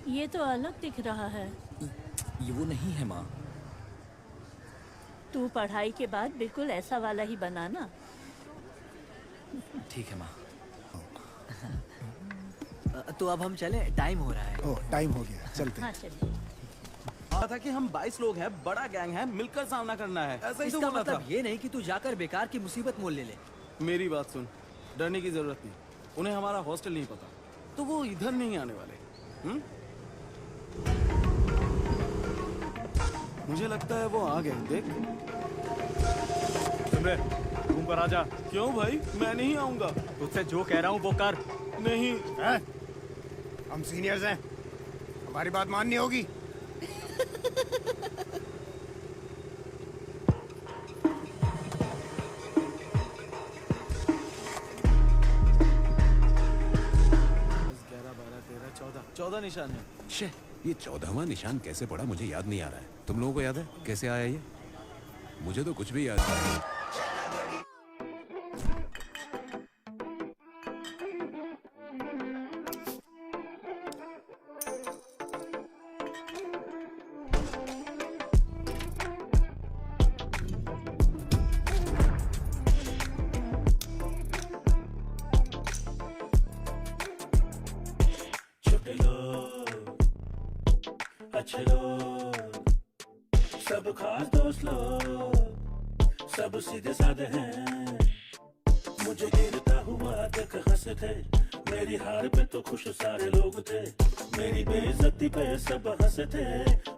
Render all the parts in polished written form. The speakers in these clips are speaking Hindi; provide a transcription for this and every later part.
ये तो अलग दिख रहा है। ये वो नहीं है माँ। तू पढ़ाई के बाद बिल्कुल ऐसा वाला ही बनाना। ठीक है माँ। तो अब हम चले, टाइम हो रहा है। ओह, टाइम हो गया, चलते हाँ हैं। चलिए। था कि हम 22 लोग हैं, बड़ा गैंग है, मिलकर सामना करना है, ऐसा ही तो इसका बोला था। मतलब ये नहीं कि तू जाकर बेकार की मुसीबत मोल ले ले। मेरी बात सुन, डरने की जरूरत नहीं। उन्हें हमारा हॉस्टल नहीं पता, तो वो इधर नहीं आने वाले। मुझे लगता है वो आ गए। देख रूम पर आजा। क्यों भाई, मैं नहीं आऊंगा। तुझसे जो कह रहा हूँ वो कर। नहीं, हम सीनियर्स हैं, हमारी बात माननी होगी। चौदह निशान है। शे, ये 14वां निशान कैसे पड़ा मुझे याद नहीं आ रहा है। तुम लोगों को याद है कैसे आया ये? मुझे तो कुछ भी याद नहीं है। अच्छे लोग, सब खास दोस्त लोग, सब सीधे साधे हैं। मुझे गिरता हुआ देख हंसे थे, मेरी हार पे तो खुश सारे लोग थे। मेरी बेइज्जती पे सब हंसे थे,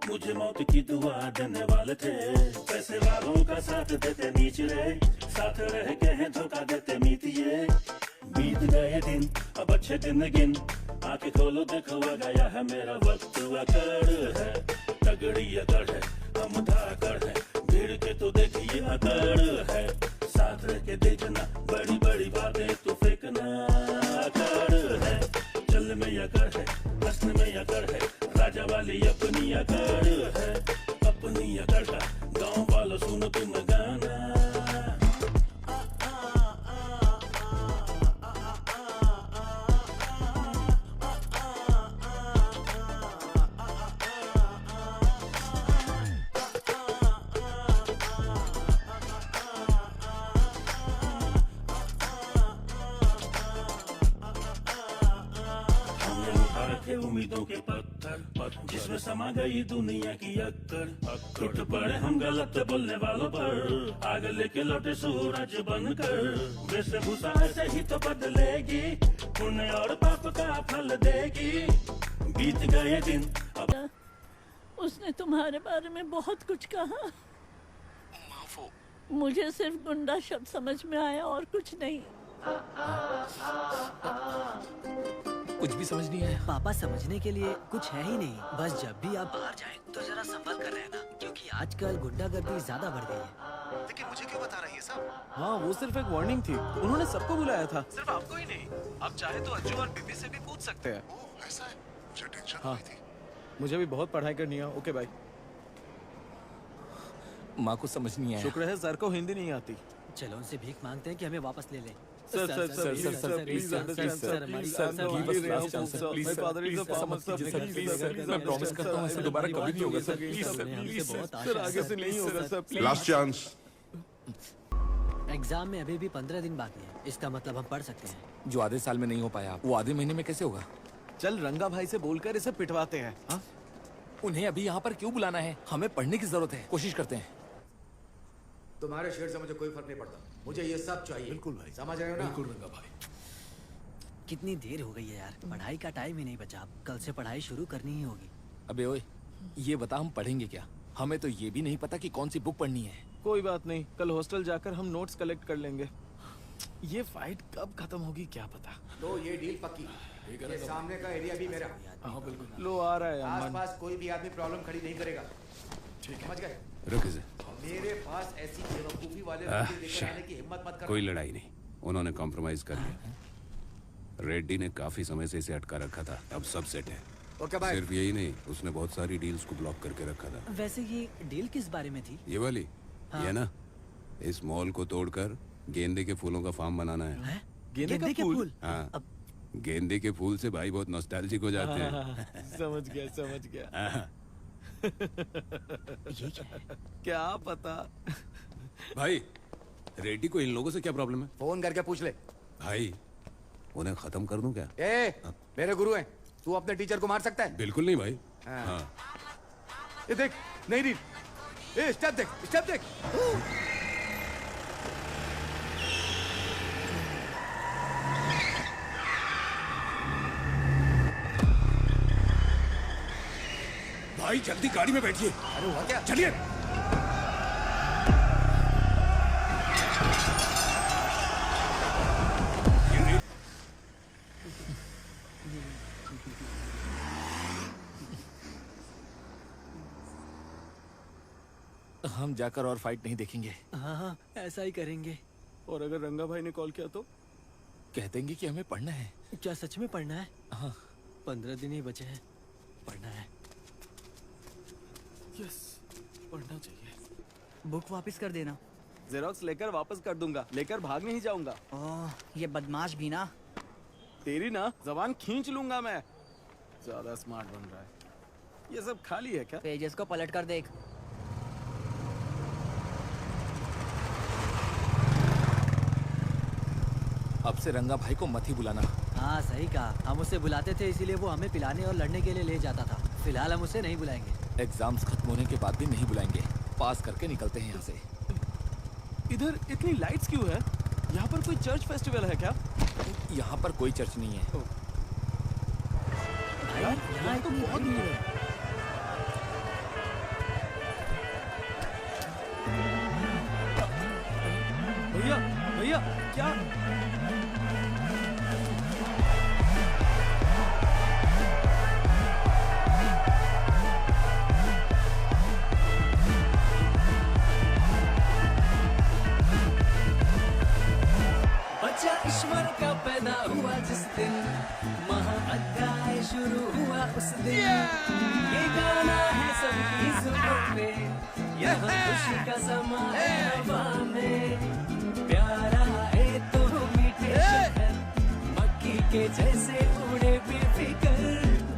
मुझे मौत की दुआ देने वाले थे। पैसे वालों का साथ देते निचले, साथ रह के हैं धोखा देते मीतिए। बीत गए दिन, अब अच्छे दिन गिन, आंखें खोलो देखो आ गया है मेरा वक्त। अकड़ है, तगड़ी अकड़ है, हम धाकड़ है, भीड़ के तो देखिए अकड़ है। साथ रह के देखना, बड़ी बड़ी बातें तो फेंकना। अकड़ है, चल में अकड़ है, हंसने में अकड़ है, राजा वाली अपनी अकड़ है। अपनी अकड़ का गाँव वालों सुनो तुम गाना। उम्मीदों के पत्थर जिसमें समा गई दुनिया की अक्कड़। टूट पड़े हम गलत बोलने वालों पर, आग लेके लौटे सूरज बनकर। वेशभूषा ऐसे ही तो बदलेगी, पुण्य और पाप का फल देगी। बीत गए दिन अब उसने तुम्हारे बारे में बहुत कुछ कहा। मुझे सिर्फ गुंडा शब्द समझ में आया और कुछ नहीं। कुछ भी समझ नहीं आया। पापा समझने के लिए कुछ है ही नहीं। बस जब भी आप बाहर जाएं तो जरा संभल कर रहना, क्योंकि आजकल गुंडागर्दी ज्यादा बढ़ गई है। लेकिन मुझे क्यों बता रही है सब? हाँ, वो सिर्फ एक वार्निंग थी, उन्होंने सबको बुलाया था। सिर्फ आपको ही नहीं, आप चाहे तो अज्जू और बीबी से भी पूछ सकते हैं। ओह, ऐसा है, मुझे टेंशन हाँ। हुई थी। मुझे भी बहुत पढ़ाई करनी है। ओके भाई। माँ को समझ नहीं आया। शुक्र है सर को हिंदी नहीं आती। चलो उनसे भीख मांगते हैं कि हमें वापस ले लें। Sir sir sir sir sir please understand sir, please sir sir, give us last chance sir, please father is a farmer sir, please sir, मैं प्रॉमिस करता हूँ ऐसा दोबारा कभी नहीं होगा sir. Please sir, please sir, आगे से नहीं होगा sir, please. Last chance. Exam में अभी भी 15 दिन बाकी है, इसका मतलब हम पढ़ सकते हैं। जो आधे साल में नहीं हो पाया वो आधे महीने में कैसे होगा? चल रंगा भाई से बोलकर इसे पिटवाते हैं। हाँ, उन्हें अभी यहाँ पर क्यों बुलाना है? हमें पढ़ने की जरूरत है, कोशिश करते हैं। तुम्हारे शेर से मुझे कोई फर्क नहीं पड़ता, मुझे ये सब चाहिए। बिल्कुल भाई, समझ रहे हो ना? बिल्कुल रंगा भाई। कितनी देर हो गई है यार, पढ़ाई का टाइम ही नहीं बचा। कल से पढ़ाई शुरू करनी ही होगी। अबे ओए, ये बता हम पढ़ेंगे क्या? हमें तो ये भी नहीं पता कि कौन सी बुक पढ़नी है। कोई बात नहीं, कल हॉस्टल जाकर हम नोट्स कलेक्ट कर लेंगे। ये फाइट कब खत्म होगी क्या पता। तो ये डील पक्की। ये सामने का एरिया भी मेरा। हाँ बिल्कुल। लो आ रहा है आस अमन। पास कोई भी आदमी प्रॉब्लम खड़ी नहीं करेगा। ठीक है, समझ गए? रुक इसे। मेरे पास ऐसी बेवकूफी वाले लोग लेकर आने की हिम्मत मत करना। कोई लड़ाई नहीं, उन्होंने कॉम्प्रोमाइज कर लिया। रेड्डी ने काफी समय से इसे अटका रखा था, अब सब सेट है। Okay bye. सिर्फ यही नहीं, उसने बहुत सारी डील्स को ब्लॉक करके रखा था। वैसे ये डील किस बारे में थी? ये वाली ये ना, इस मॉल को तोड़कर गेंदे के फूलों का फार्म बनाना है। हैं? गेंदे का के फूल? फूल? हाँ। अब गेंदे के फूल से भाई बहुत नॉस्टैल्जिक हो जाते हैं। समझ गया। ये क्या है? क्या पता। भाई रेड्डी को इन लोगों से क्या प्रॉब्लम है? फोन करके पूछ ले। भाई उन्हें खत्म कर दूं क्या? मेरे गुरु हैं, तू अपने टीचर को मार सकता है? बिल्कुल नहीं भाई। हाँ। ये देख, नहीं रीड। स्टेप देख। भाई जल्दी गाड़ी में बैठिए। अरे हुआ क्या? चलिए। हम जाकर और फाइट नहीं देखेंगे। हाँ, ऐसा ही करेंगे। और अगर रंगा भाई ने कॉल किया तो? कह देंगे कि हमें पढ़ना है। क्या सच में पढ़ना है? हाँ। 15 दिन ही बचे हैं, पढ़ना है। यस, पढ़ना चाहिए। बुक वापस कर देना। जेरोक्स लेकर वापस कर दूंगा, लेकर भाग नहीं जाऊंगा। ओह, ये बदमाश भी ना। तेरी ना जबान खींच लूंगा मैं। ज्यादा स्मार्ट बन रहा है। ये सब खाली है क्या? पेजेस को पलट कर देख। अब से रंगा भाई को मत ही बुलाना। हाँ सही कहा, हम उसे बुलाते थे इसीलिए वो हमें पिलाने और लड़ने के लिए ले जाता था। फिलहाल हम उसे नहीं बुलाएंगे। एग्जाम्स खत्म होने के बाद भी नहीं बुलाएंगे। पास करके निकलते हैं यहाँ से। इधर इतनी लाइट्स क्यों है? यहाँ पर कोई चर्च फेस्टिवल है क्या? यहाँ पर कोई चर्च नहीं है। यहाँ तो बहुत भीड़ है। भैया क्या? बच्चा ईश्वर का पैदा हुआ जिस दिन, महाअध्याय शुरू हुआ उस दिन। ये गाना है सबकी जुबां पे, यहाँ खुशी का समा है हवा में। प्यारा है तो मीठे शहर, मक्खी के जैसे उड़े बेफिकर।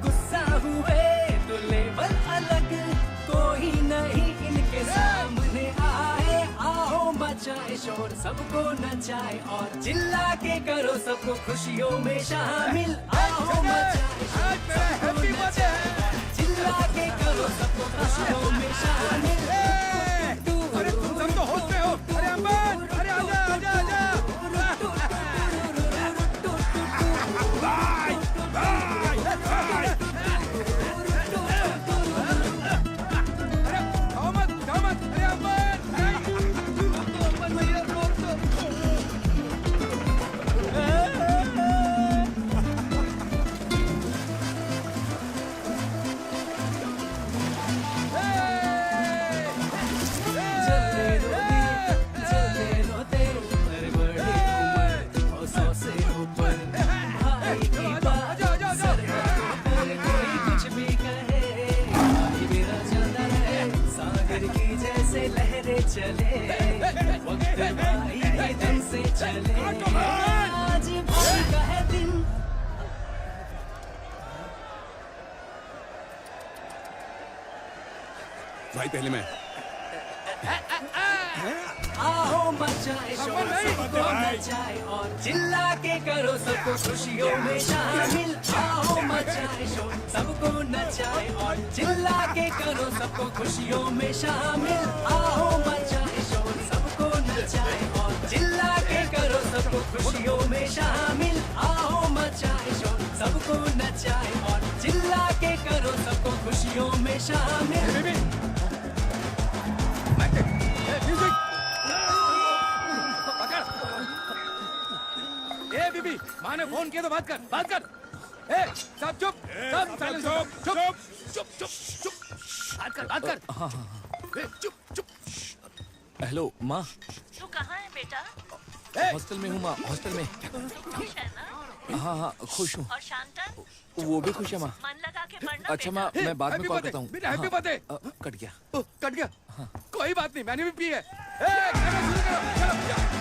गुस्सा हुए तो लेवल अलग, कोई नहीं इनके सामने आए। आओ मचाए शोर, सबको नचाए और चिल्ला के करो सबको खुशियों में शामिल। आओ मचाए शोर, सबको नचाए और चिल्ला के करो सबको खुशियों में शामिल। अरे तुम सब तो होश में हो। अरे अम्बर, अरे आजा। चले वक्त भाई दिन से चले, आज भाई का है दिन। भाई पहले मैं। आओ मचाए शोर, सबको नचाए और चिल्ला के करो सबको खुशियों में शामिल। आओ मचाए शोर, सबको नचाए और चिल्ला के करो सबको खुशियों में शामिल। आओ मचाए शोर, सबको नचाए और चिल्ला के करो सबको खुशियों में शामिल। आओ मचाए शोर, सबको नचाए और चिल्ला के करो सबको खुशियों में शामिल। बीबी, माँ ने फोन किया तो बात कर। सब चुप, सब साइलेंस, चुप। बात कर। हाँ। चुप। हेलो माँ। तू कहाँ है बेटा? हॉस्टल में हूँ माँ, हॉस्टल में। खुश है ना? हाँ खुश हूँ। और शांतन? वो भी खुश है माँ। मन लगा के पढ़ना अच्छा माँ, मैं बाद में कॉल करता हूँ। Happy birthday. कट गया। कोई बात नहीं, मैंने भी पी है। चलो